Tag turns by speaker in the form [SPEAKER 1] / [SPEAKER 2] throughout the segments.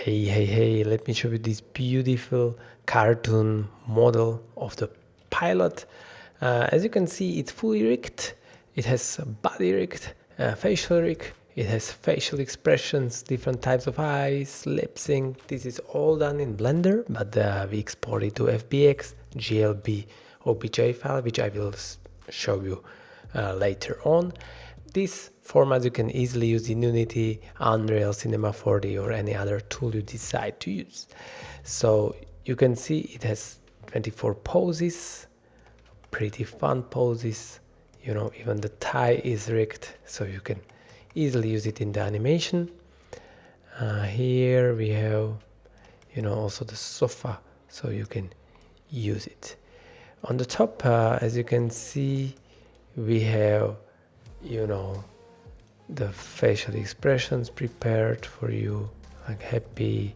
[SPEAKER 1] Hey, let me show you this beautiful cartoon model of the pilot. As you can see, it's fully rigged. It has body rigged, facial rig. It has facial expressions, different types of eyes, Lipsync. This is all done in Blender, but we export it to FBX, GLB, OBJ file, which I will show you later on. This format you can easily use in Unity, Unreal, Cinema 4D, or any other tool you decide to use. So you can see it has 24 poses, pretty fun poses. You know, even the tie is rigged, so you can easily use it in the animation. Here we have, you know, also the sofa, so you can use it. On the top, as you can see, we have, you know, the facial expressions prepared for you, like happy,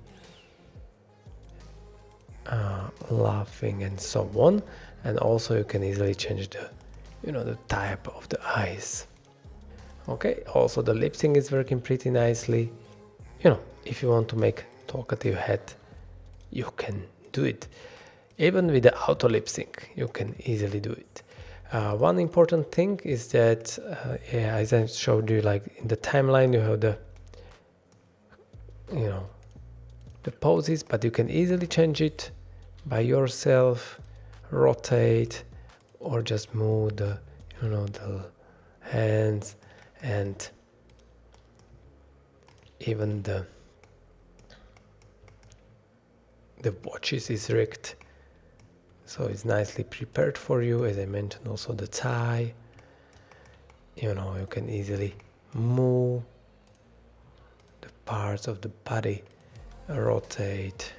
[SPEAKER 1] laughing, and so on. And also you can easily change the, you know, the type of the eyes. Okay, also the lip sync is working pretty nicely. You know, if you want to make talkative head, you can do it. Even with the auto lip sync, you can easily do it. One important thing is that, as I showed you, like in the timeline, you have the, you know, the poses, but you can easily change it by yourself, rotate, or just move the, you know, the hands, and even the watches is rigged. So it's nicely prepared for you. As I mentioned, also the tie, you know, you can easily move the parts of the body, rotate,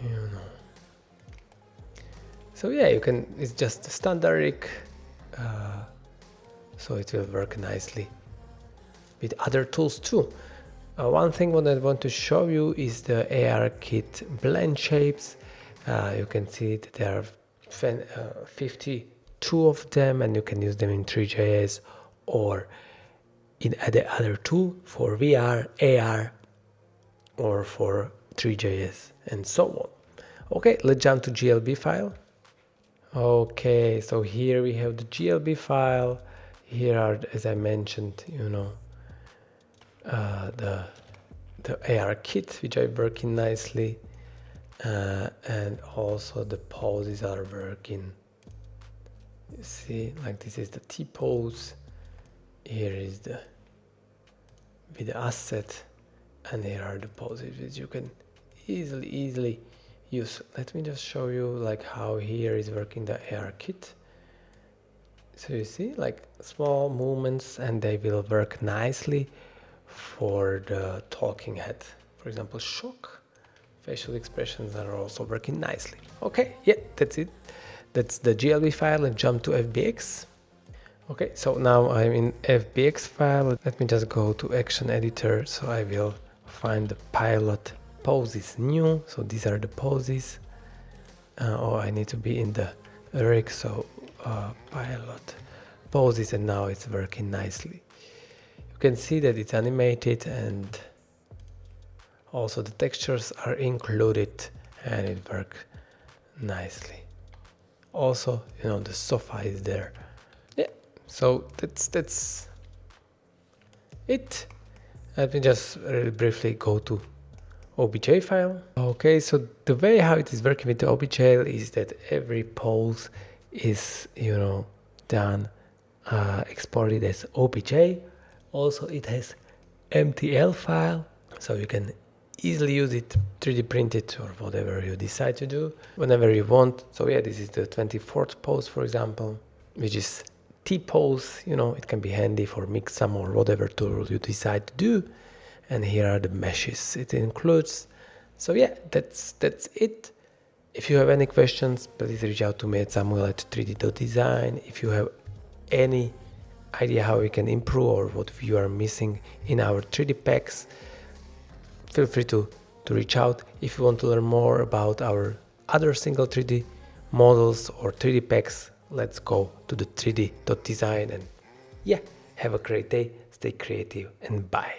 [SPEAKER 1] you know. So yeah, you can, it's just a standard rig, so it will work nicely with other tools too. One thing what I want to show you is the ARKit blend shapes. You can see that there are 52 of them, and you can use them in Three.js or in the other tool for VR, AR, or for Three.js, and so on. Okay, let's jump to GLB file. Okay, so here we have the GLB file. Here are, as I mentioned, you know, the ARKit, which are working nicely, and also the poses are working. You see, like this is the T pose. Here is the with the asset, and here are the poses which you can easily use. Let me just show you like how here is working the ARKit. So you see, like small movements, and they will work nicely for the talking head. For example, shock, facial expressions are also working nicely. Okay, yeah, that's it. That's the GLB file, and jump to FBX. Okay, so now I'm in FBX file. Let me just go to action editor. So I will find the pilot poses new. So these are the poses. I need to be in the rig. So pilot poses, and now it's working nicely. You can see that it's animated, and also the textures are included, and it works nicely. Also, you know, the sofa is there. Yeah, so that's it. Let me just really briefly go to OBJ file. Okay, so the way how it is working with the OBJ is that every pose is, you know, done, exported as OBJ. Also, it has MTL file, so you can easily use it, 3D print it, or whatever you decide to do whenever you want. So yeah, this is the 24th pose, for example, which is T pose. You know, it can be handy for Mixam or whatever tool you decide to do. And here are the meshes it includes. So yeah, that's it. If you have any questions, please reach out to me at samuel@3d.design. If you have any idea how we can improve or what you are missing in our 3D packs, feel free to reach out. If you want to learn more about our other single 3D models or 3D packs, let's go to the 3d.design. And yeah, have a great day, stay creative, and bye.